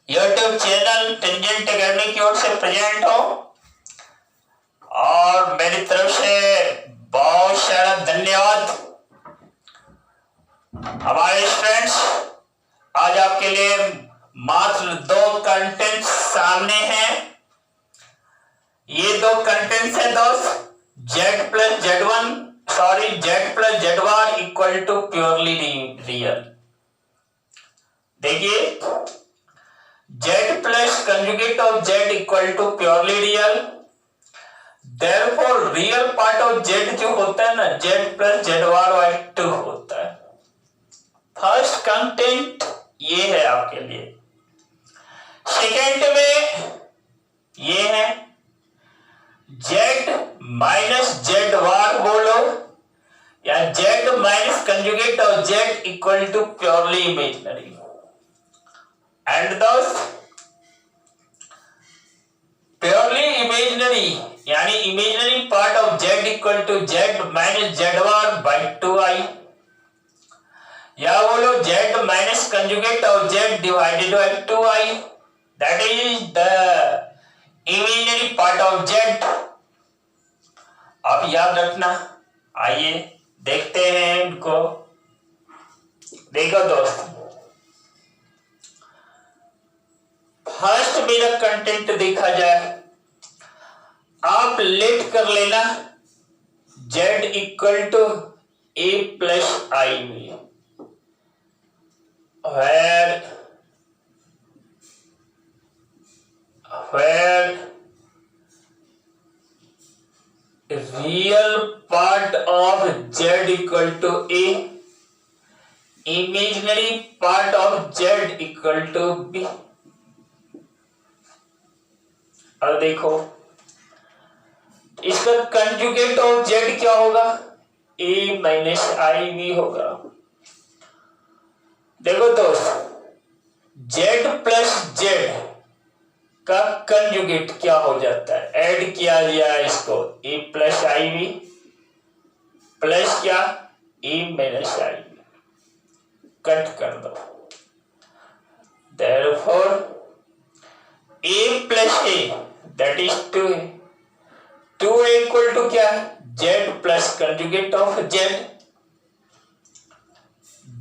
YouTube channel tangent academy की ओर से present हो और मेरी तरफ से बहुत सारा धन्यवाद। हमारे स्टूडेंट्स, आज आपके लिए मात्र 2 कंटेंट सामने हैं। ये 2 कंटेंट्स हैं दोस्त, z plus z bar equal to purely real. देखिए, z plus conjugate of z equal to purely real. Therefore real part of z जो होता है ना, z plus z bar by 2 होता है। फर्स्ट कंटेंट ये है आपके लिए। सेकेंड में ये है z माइनस z बार बोलो या z minus conjugate of z equal to purely imaginary. And दोस्त, प्योरली इमेजिनरी यानी imaginary part of z equal to z minus z bar by 2i, या बोलो z minus conjugate of z divided by 2i, that is the imaginary part of z। अब याद रखना। आइए देखते हैं इनको। देखो दोस्त, फर्स्ट मेरा कंटेंट देखा जाए, आप लेट कर लेना z equal to a plus i में, where real part of z equal to a, imaginary part of z equal to b। अब देखो, इसका कंजुगेट ऑफ z क्या होगा? a माइनस आई भी होगा। देखो दोस्त, z प्लस z का कंजुगेट क्या हो जाता है? ऐड किया जाए इसको, a प्लस आई भी प्लस क्या a माइनस आई भी, कट कर दो। Therefore a plus a that is 2a, 2a equal to क्या? z plus conjugate of z।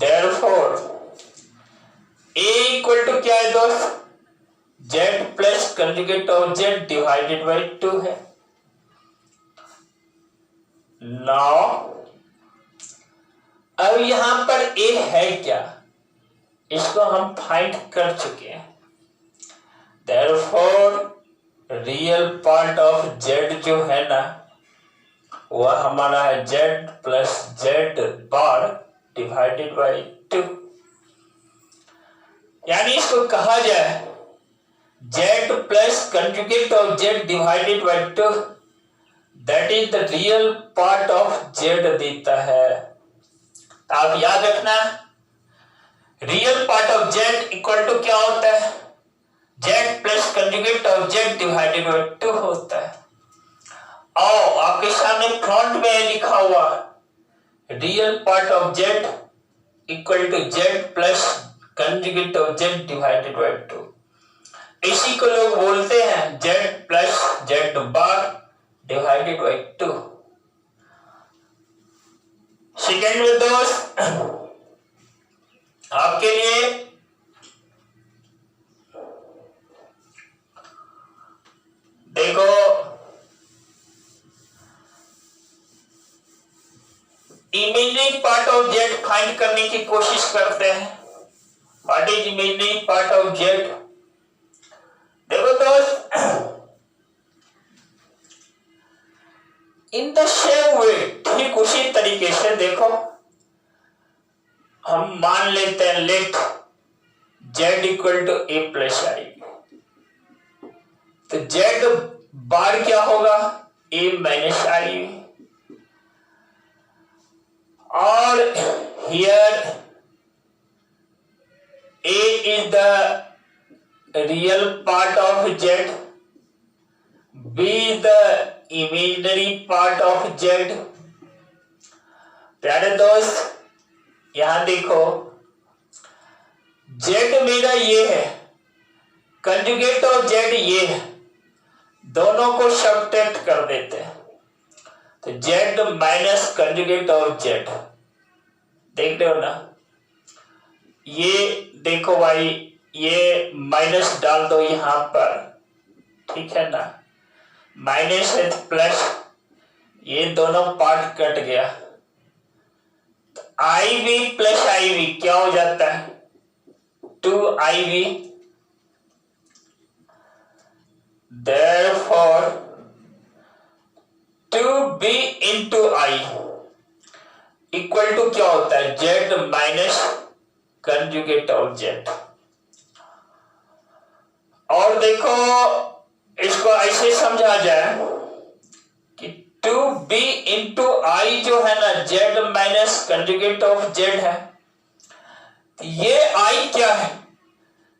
Therefore a equal to क्या है दोस्त? z plus conjugate of z divided by 2 है। नाउ अब यहां पर a है क्या, इसको हम फाइंड कर चुके हैं। Therefore real part of z जो है ना, वह हमारा है z plus z bar divided by 2, यानी इसको कहा जाए z plus conjugate of z divided by 2, that is the real part of z देता है। आप याद रखना, real part of z equal to क्या होता है? z plus conjugate of z divided by 2 होता है। और आपके सामने फ्रंट में लिखा हुआ real part of z equal to z plus conjugate of z divided by 2। इसी को लोग बोलते हैं z plus z bar divided by 2। Second में दोस्त, आपके लिए देखो, imaginary part of z find करने की कोशिश करते हैं। What is imaginary part of z? देखो दोस्त, इन द सेम वे, ठीक उसी तरीके से देखो, हम मान लेते हैं let z equal to a plus i, तो z बार क्या होगा? a minus i. और here a is the real part of z, b is the imaginary part of z। प्यारे दोस्त, यहां देखो, z मेरा ये है, कंजुगेट ऑफ जेड ये है, दोनों को सब्ट्रैक्ट कर देते हैं तो Z minus conjugate of Z, देख रहे हो ना। ये देखो भाई, ये माइनस डाल दो यहां पर, ठीक है ना, माइनस है प्लस, ये दोनों पार्ट कट गया, I V plus I V क्या हो जाता है 2IV, therefore 2B into I equal to क्या होता है Z minus conjugate of Z। और देखो इसको ऐसे समझा जाए कि 2B into I जो है ना Z minus conjugate of Z है, ये I क्या है,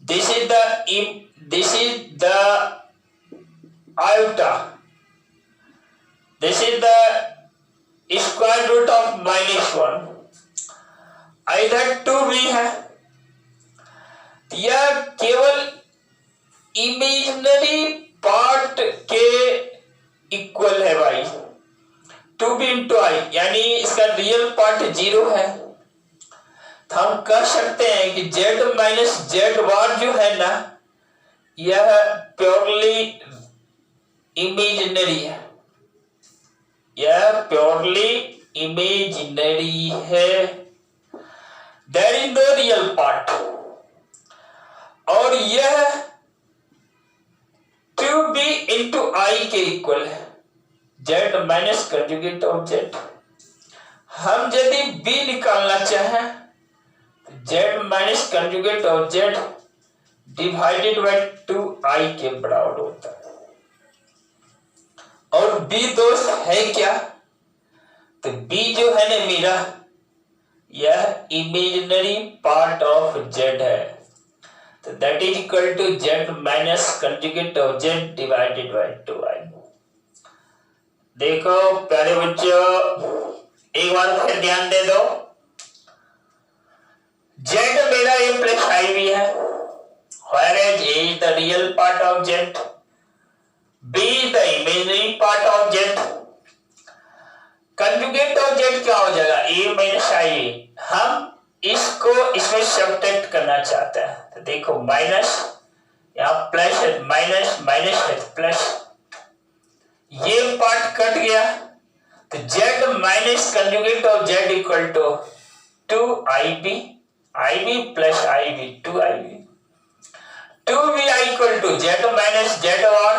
this is the iota, this is the square root of -1, इधर 2b है, यह केवल इमेजिनरी पार्ट के इक्वल है भाई, 2b into I, यानी इसका रियल पार्ट 0 है। तो हम कह सकते हैं कि z माइनस जेड बार जो है ना यह प्योरली इमेजिनरी है, यह प्योरली इमेजिनरी है, there is no real part. और यह 2b into I के इक्वल है, z minus conjugate of z। हम यदि b निकालना चाहें z minus conjugate of z divided by 2I के बराबर होता है। और b दोस्त है क्या, तो b जो है ना मेरा यह इमेजिनरी पार्ट ऑफ z है, तो that is equal to z minus conjugate of z divided by 2I। देखो प्यारे बच्चों एक बार फिर ध्यान दे दो, z मेरा a प्लस I भी है, whereas a is the real part of z, b is the imaginary part of z, conjugate of z क्या हो जाएगा a माइनस I। हम इसको इसमें सब्ट्रैक्ट करना चाहते हैं, तो देखो माइनस, यहाँ प्लस है, माइनस माइनस है प्लस, ये पार्ट कट गया, तो z minus conjugate of z equal to 2IB, IB plus IB 2IB, 2B equal to z minus z और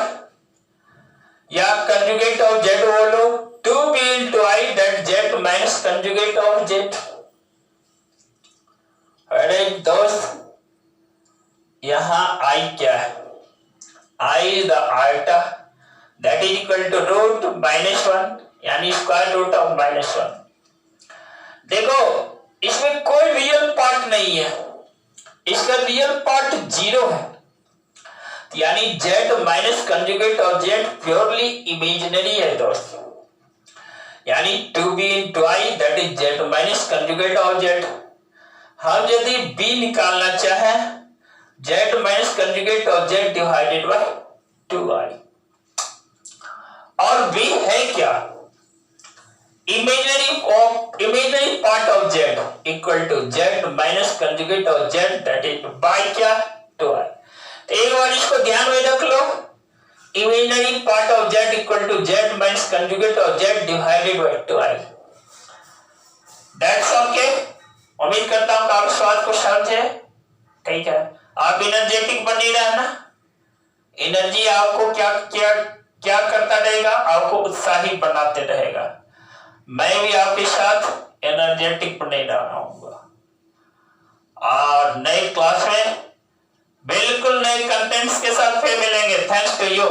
या कंजुगेट ऑफ z बोलो 2B into I, that z minus conjugate of z। अरे दोस्त यहां I क्या है, I is the iota, that is equal to root -1 यानी square root of -1। देखो इसमें कोई रियल पार्ट नहीं है, इसका रियल पार्ट 0 है, यानी z minus conjugate of z purely imaginary है दोस्त, यानी 2b into I that is z minus conjugate of z। हम यदि b निकालना चाहें z minus conjugate of z divided by 2I, और b है क्या imaginary part of z equal to z minus conjugate of z that is by क्या 2I। तो एक बार इसको ध्यान में रख लो, imaginary part of z equal to z minus conjugate of z divided by 2I। That's okay, उम्मीद करता हूं आप इस बात को समझे, ठीक है। आप एनर्जेटिक बने रहना, एनर्जी आपको क्या क्या क्या करता रहेगा, आपको उत्साही बनाते रहेगा। मैं भी आपके साथ एनर्जेटिक बने रहूंगा, और नए क्लास में बिल्कुल नए कंटेंट्स के साथ फिर मिलेंगे। Thanks to you.